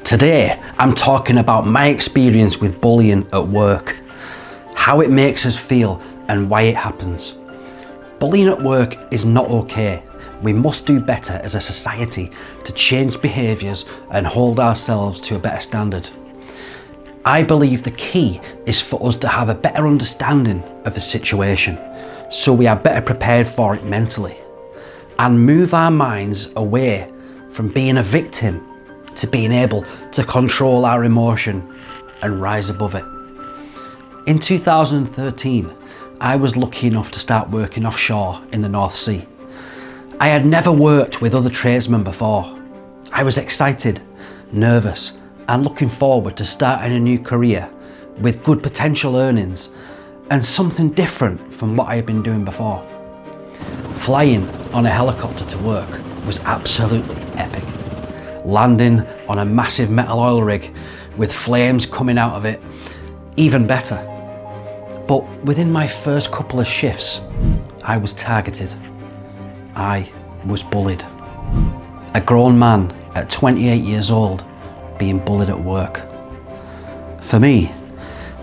Today, I'm talking about my experience with bullying at work, how it makes us feel and why it happens. Bullying at work is not okay. We must do better as a society to change behaviours and hold ourselves to a better standard. I believe the key is for us to have a better understanding of the situation so we are better prepared for it mentally and move our minds away from being a victim to being able to control our emotion and rise above it. In 2013, I was lucky enough to start working offshore in the North Sea. I had never worked with other tradesmen before. I was excited, nervous, and looking forward to starting a new career with good potential earnings and something different from what I had been doing before. Flying on a helicopter to work was absolutely epic. Landing on a massive metal oil rig with flames coming out of it, even better. But within my first couple of shifts, I was targeted. I was bullied. A grown man at 28 years old being bullied at work. For me,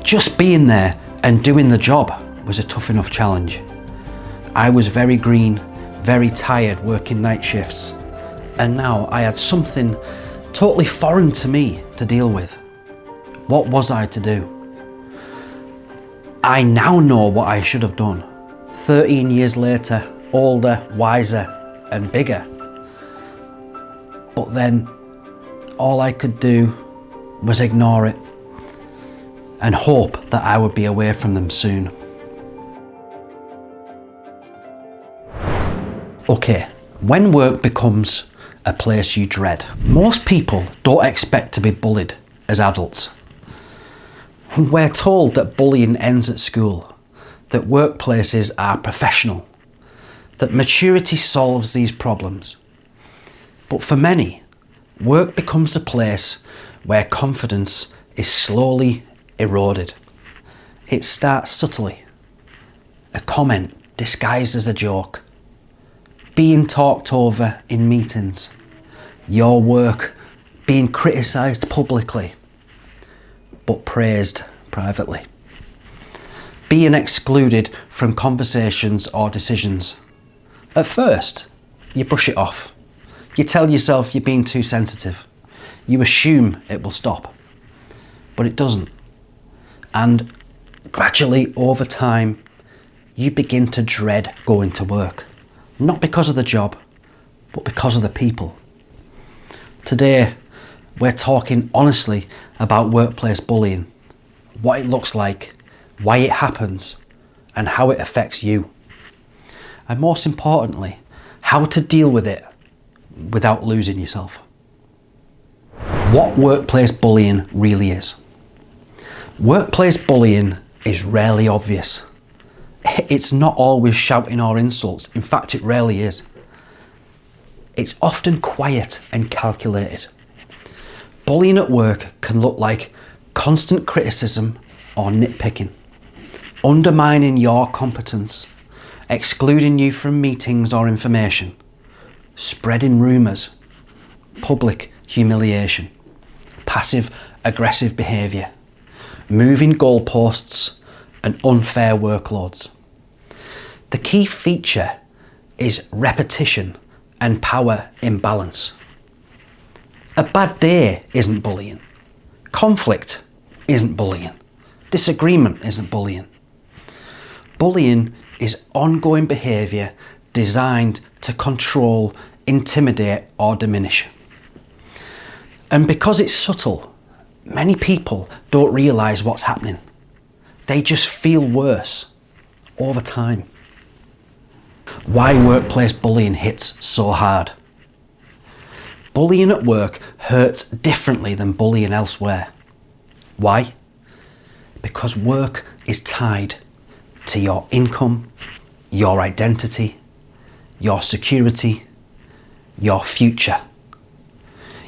just being there and doing the job was a tough enough challenge. I was very green, very tired working night shifts, and now I had something totally foreign to me to deal with. What was I to do? I now know what I should have done. 13 years later, older, wiser, and bigger. But then, all I could do was ignore it and hope that I would be away from them soon. Okay, when work becomes a place you dread, most people don't expect to be bullied as adults. We're told that bullying ends at school, that workplaces are professional, that maturity solves these problems. But for many, work becomes a place where confidence is slowly eroded. It starts subtly. A comment disguised as a joke. Being talked over in meetings. Your work being criticised publicly, but praised privately. Being excluded from conversations or decisions. At first, you brush it off. You tell yourself you're being too sensitive. You assume it will stop, but it doesn't. And gradually, over time, you begin to dread going to work. Not because of the job, but because of the people. Today, we're talking honestly about workplace bullying, what it looks like, why it happens, and how it affects you. And most importantly, how to deal with it without losing yourself. What workplace bullying really is. Workplace bullying is rarely obvious. It's not always shouting or insults. In fact, it rarely is. It's often quiet and calculated. Bullying at work can look like constant criticism or nitpicking, undermining your competence, excluding you from meetings or information, spreading rumours, public humiliation, passive aggressive behaviour, moving goalposts and unfair workloads. The key feature is repetition and power imbalance. A bad day isn't bullying. Conflict isn't bullying. Disagreement isn't bullying. Bullying is ongoing behaviour designed to control, intimidate or diminish. And because it's subtle, many people don't realise what's happening. They just feel worse over time. Why workplace bullying hits so hard. Bullying at work hurts differently than bullying elsewhere. Why? Because work is tied to your income, your identity, your security, your future.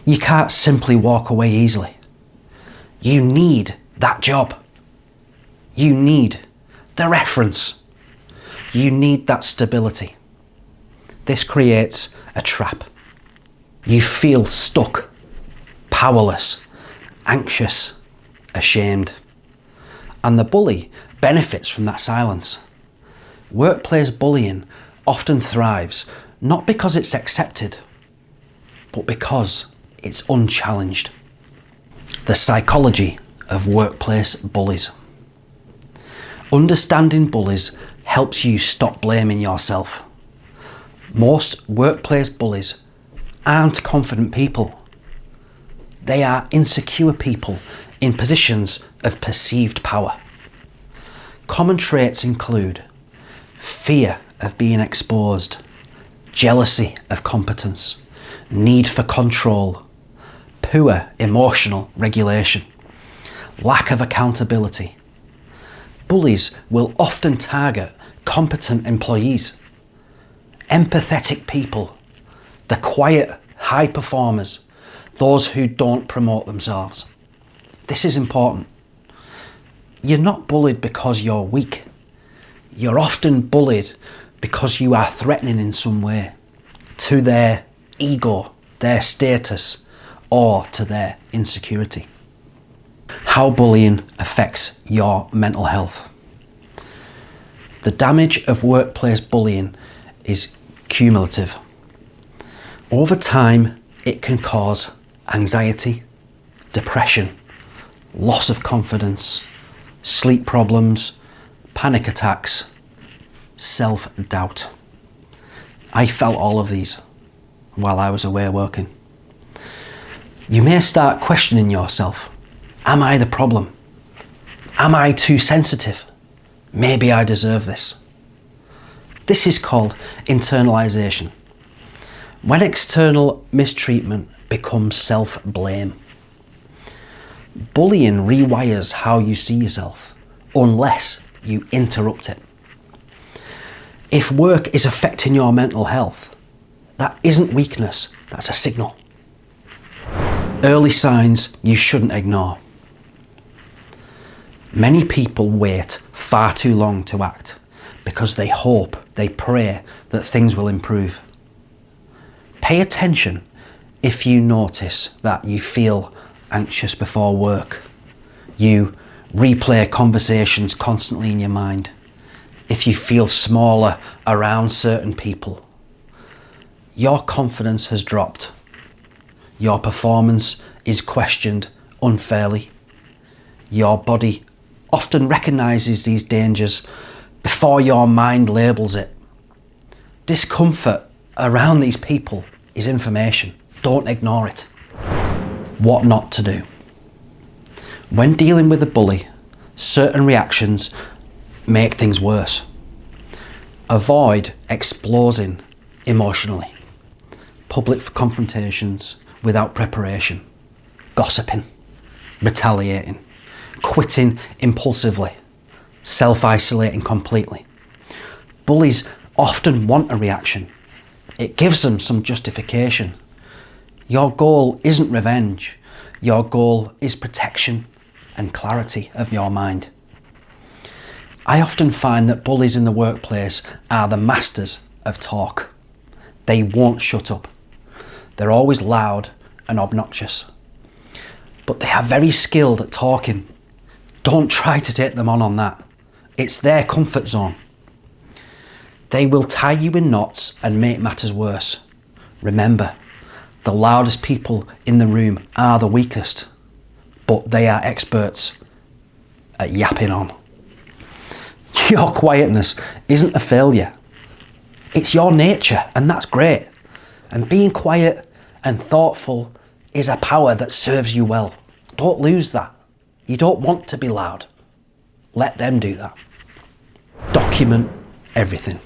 You can't simply walk away easily. You need that job. You need the reference. You need that stability. This creates a trap. You feel stuck, powerless, anxious, ashamed. And the bully benefits from that silence. Workplace bullying often thrives not because it's accepted, but because it's unchallenged. The psychology of workplace bullies. Understanding bullies helps you stop blaming yourself. Most workplace bullies aren't confident people. They are insecure people in positions of perceived power. Common traits include fear of being exposed, jealousy of competence, need for control, poor emotional regulation, lack of accountability. Bullies will often target competent employees, empathetic people, the quiet high performers, those who don't promote themselves. This is important. You're not bullied because you're weak. You're often bullied because you are threatening in some way to their ego, their status, or to their insecurity. How bullying affects your mental health. The damage of workplace bullying is cumulative. Over time, it can cause anxiety, depression, loss of confidence, sleep problems, panic attacks, self-doubt. I felt all of these while I was away working. You may start questioning yourself. Am I the problem? Am I too sensitive? Maybe I deserve this. This is called internalization. When external mistreatment becomes self-blame. Bullying rewires how you see yourself, unless you interrupt it. If work is affecting your mental health, that isn't weakness, that's a signal. Early signs you shouldn't ignore. Many people wait far too long to act because they hope, they pray that things will improve. Pay attention if you notice that you feel anxious before work. You replay conversations constantly in your mind. If you feel smaller around certain people. Your confidence has dropped. Your performance is questioned unfairly. Your body often recognises these dangers before your mind labels it. Discomfort around these people is information. Don't ignore it. What not to do. When dealing with a bully, certain reactions make things worse. Avoid exploding emotionally. Public confrontations without preparation. Gossiping. Retaliating. Quitting impulsively. Self-isolating completely. Bullies often want a reaction. It gives them some justification. Your goal isn't revenge. Your goal is protection and clarity of your mind. I often find that bullies in the workplace are the masters of talk. They won't shut up. They're always loud and obnoxious. But they are very skilled at talking. Don't try to take them on that. It's their comfort zone. They will tie you in knots and make matters worse. Remember, the loudest people in the room are the weakest, but they are experts at yapping on. Your quietness isn't a failure. It's your nature, and that's great. And being quiet and thoughtful is a power that serves you well. Don't lose that. You don't want to be loud. Let them do that. Document everything.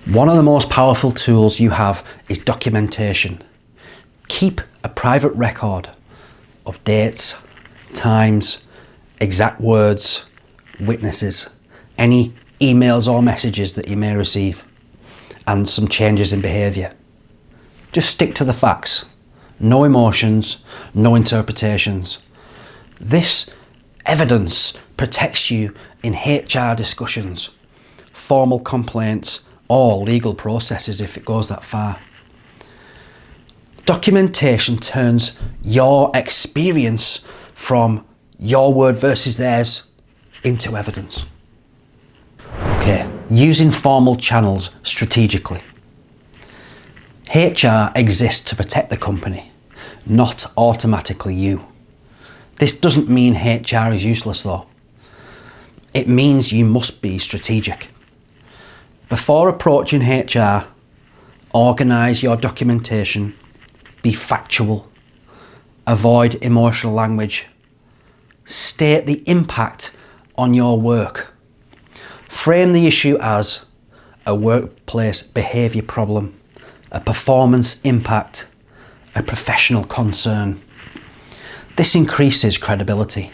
One of the most powerful tools you have is documentation. Keep a private record of dates, times, exact words, witnesses, any emails or messages that you may receive, and some changes in behaviour. Just stick to the facts. No emotions, no interpretations. This evidence protects you in HR discussions, formal complaints, or legal processes if it goes that far. Documentation turns your experience from your word versus theirs into evidence. Okay, using formal channels strategically. HR exists to protect the company, not automatically you. This doesn't mean HR is useless though. It means you must be strategic. Before approaching HR, organise your documentation, be factual, avoid emotional language, state the impact on your work. Frame the issue as a workplace behaviour problem, a performance impact, a professional concern. This increases credibility.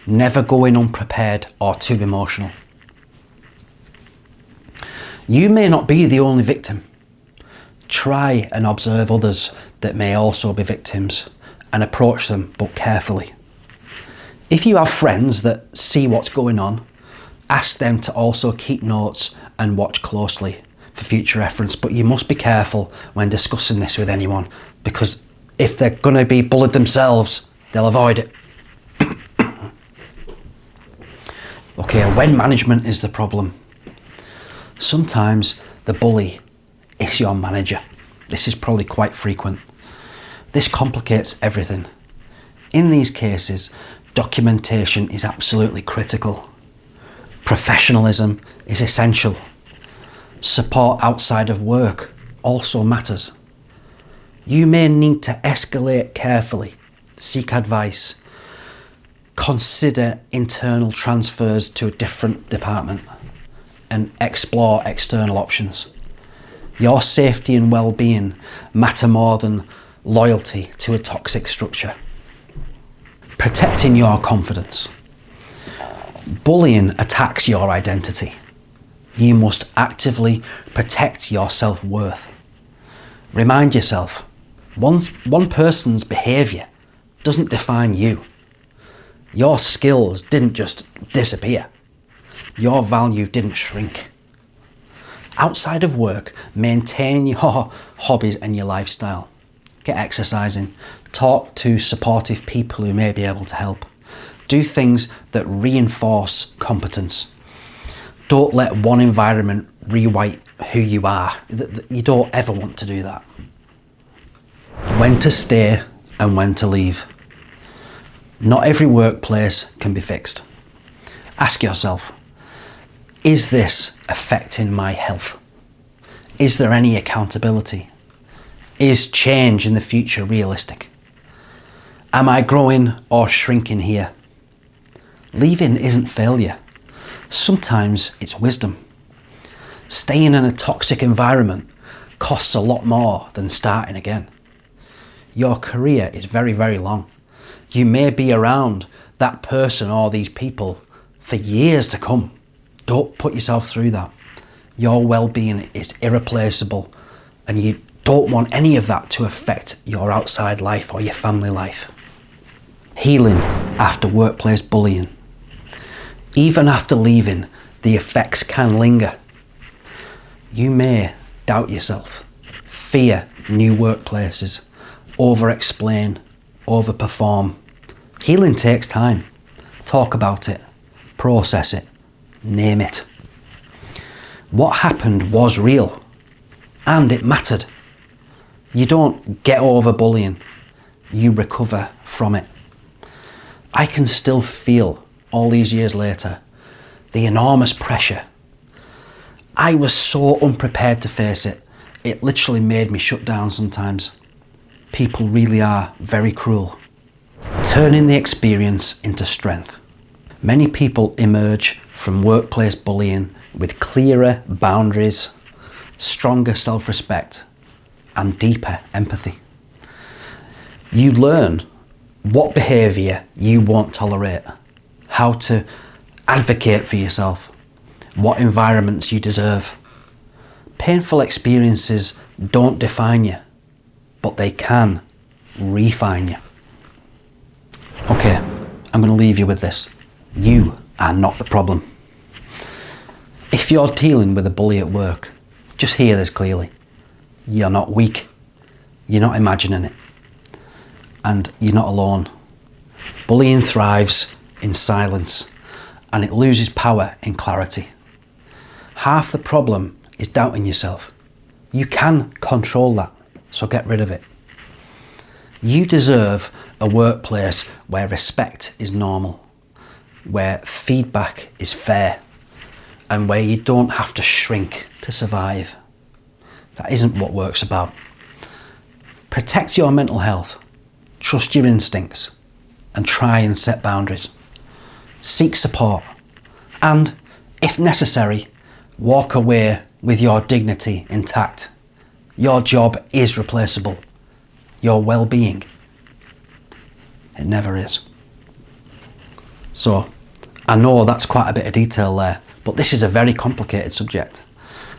Never go in unprepared or too emotional. You may not be the only victim. Try and observe others that may also be victims and approach them, but carefully. If you have friends that see what's going on, ask them to also keep notes and watch closely for future reference, but you must be careful when discussing this with anyone, because if they're going to be bullied themselves, they'll avoid it. Okay, when management is the problem. Sometimes the bully is your manager. This is probably quite frequent. This complicates everything. In these cases, documentation is absolutely critical. Professionalism is essential. Support outside of work also matters. You may need to escalate carefully, seek advice, consider internal transfers to a different department, and explore external options. Your safety and well-being matter more than loyalty to a toxic structure. Protecting your confidence. Bullying attacks your identity. You must actively protect your self-worth. Remind yourself, one person's behaviour doesn't define you. Your skills didn't just disappear. Your value didn't shrink. Outside of work, maintain your hobbies and your lifestyle. Get exercising. Talk to supportive people who may be able to help. Do things that reinforce competence. Don't let one environment rewrite who you are. You don't ever want to do that. When to stay and when to leave. Not every workplace can be fixed. Ask yourself, is this affecting my health? Is there any accountability? Is change in the future realistic? Am I growing or shrinking here? Leaving isn't failure. Sometimes it's wisdom. Staying in a toxic environment costs a lot more than starting again. Your career is very, very long. You may be around that person or these people for years to come. Don't put yourself through that. Your well-being is irreplaceable, and you don't want any of that to affect your outside life or your family life. Healing after workplace bullying. Even after leaving, the effects can linger. You may doubt yourself, fear new workplaces, over-explain, overperform. Healing takes time. Talk about it, process it, name it. What happened was real, and it mattered. You don't get over bullying, you recover from it. I can still feel, all these years later, the enormous pressure. I was so unprepared to face it. It literally made me shut down sometimes. People really are very cruel. Turning the experience into strength. Many people emerge from workplace bullying with clearer boundaries, stronger self-respect, and deeper empathy. You learn what behaviour you won't tolerate, how to advocate for yourself, what environments you deserve. Painful experiences don't define you, but they can refine you. Okay, I'm going to leave you with this. You are not the problem. If you're dealing with a bully at work, just hear this clearly. You're not weak. You're not imagining it. And you're not alone. Bullying thrives in silence, and it loses power in clarity. Half the problem is doubting yourself. You can control that, so get rid of it. You deserve a workplace where respect is normal, where feedback is fair, and where you don't have to shrink to survive. That isn't what work's about. Protect your mental health, trust your instincts, and try and set boundaries. Seek support, and, if necessary, walk away with your dignity intact. Your job is replaceable. Your well-being, it never is. So, I know that's quite a bit of detail there, but this is a very complicated subject.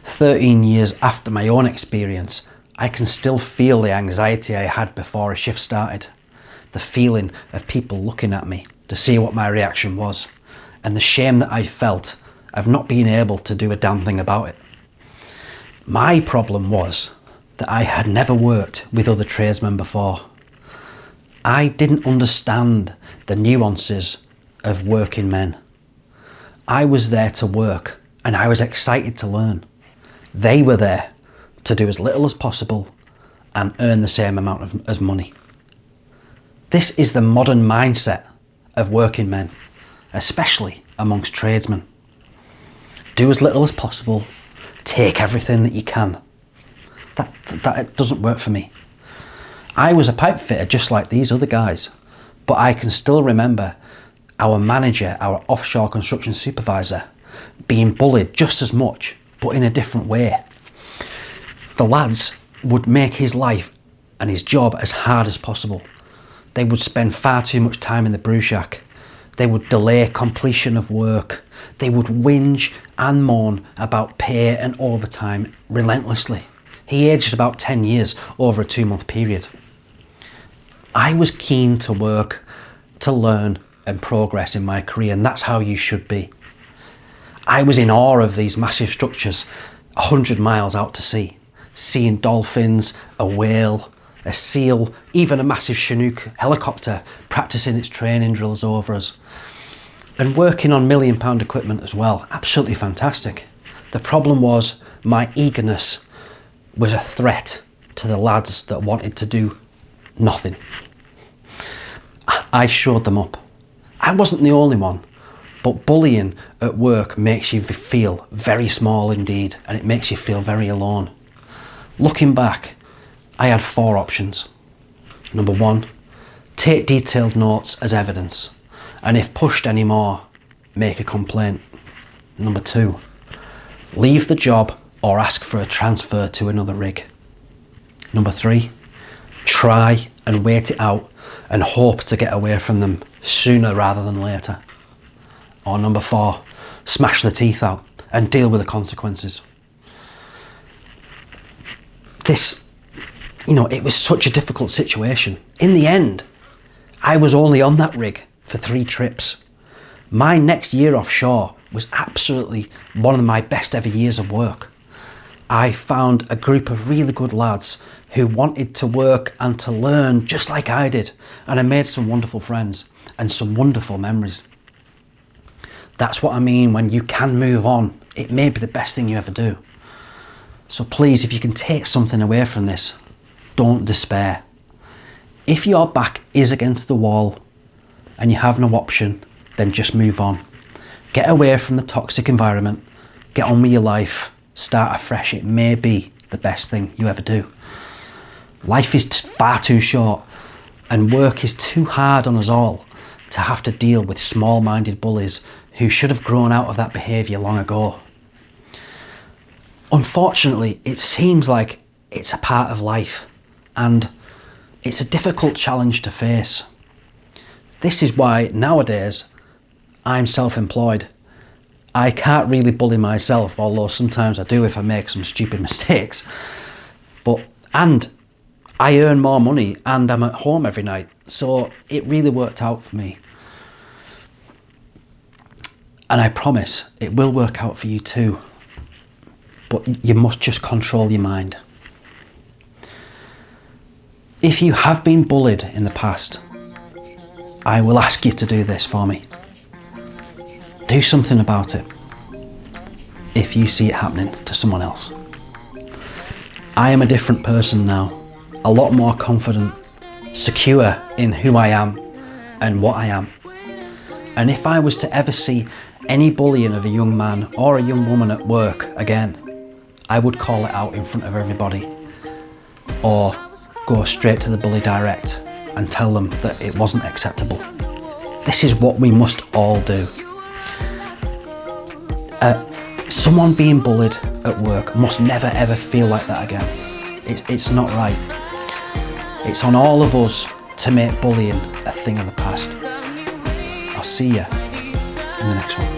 13 years after my own experience, I can still feel the anxiety I had before a shift started. The feeling of people looking at me to see what my reaction was, and the shame that I felt of not being able to do a damn thing about it. My problem was that I had never worked with other tradesmen before. I didn't understand the nuances of working men. I was there to work, and I was excited to learn. They were there to do as little as possible and earn the same amount as money. This is the modern mindset of working men, especially amongst tradesmen. Do as little as possible, take everything that you can. That doesn't work for me. I was a pipe fitter just like these other guys, but I can still remember our manager, our offshore construction supervisor, being bullied just as much, but in a different way. The lads would make his life and his job as hard as possible. They would spend far too much time in the brew shack. They would delay completion of work. They would whinge and moan about pay and overtime relentlessly. He aged about 10 years over a 2-month period. I was keen to work, to learn and progress in my career, and that's how you should be. I was in awe of these massive structures 100 miles out to sea, seeing dolphins, a whale, a seal, even a massive Chinook helicopter practicing its training drills over us. And working on £1 million equipment as well, absolutely fantastic. The problem was my eagerness was a threat to the lads that wanted to do nothing. I showed them up. I wasn't the only one, but bullying at work makes you feel very small indeed, and it makes you feel very alone. Looking back, I had 4 options. Number 1, take detailed notes as evidence, and if pushed anymore, make a complaint. Number 2, leave the job or ask for a transfer to another rig. Number 3, try and wait it out and hope to get away from them sooner rather than later. Or number 4, smash the teeth out and deal with the consequences. It was such a difficult situation. In the end, I was only on that rig for 3 trips. My next year offshore was absolutely one of my best ever years of work. I found a group of really good lads who wanted to work and to learn just like I did, and I made some wonderful friends and some wonderful memories. That's what I mean when you can move on. It may be the best thing you ever do. So please, if you can take something away from this, don't despair. If your back is against the wall and you have no option, then just move on. Get away from the toxic environment, get on with your life, start afresh. It may be the best thing you ever do. Life is far too short, and work is too hard on us all to have to deal with small-minded bullies who should have grown out of that behaviour long ago. Unfortunately, it seems like it's a part of life, and it's a difficult challenge to face. This is why nowadays I'm self-employed. I can't really bully myself, although sometimes I do if I make some stupid mistakes. And I earn more money and I'm at home every night, so it really worked out for me. And I promise it will work out for you too. But you must just control your mind. If you have been bullied in the past, I will ask you to do this for me. Do something about it if you see it happening to someone else. I am a different person now, a lot more confident, secure in who I am and what I am. And if I was to ever see any bullying of a young man or a young woman at work again, I would call it out in front of everybody, or go straight to the bully direct and tell them that it wasn't acceptable. This is what we must all do. Someone being bullied at work must never ever feel like that again. It's not right. It's on all of us to make bullying a thing of the past. I'll see you in the next one.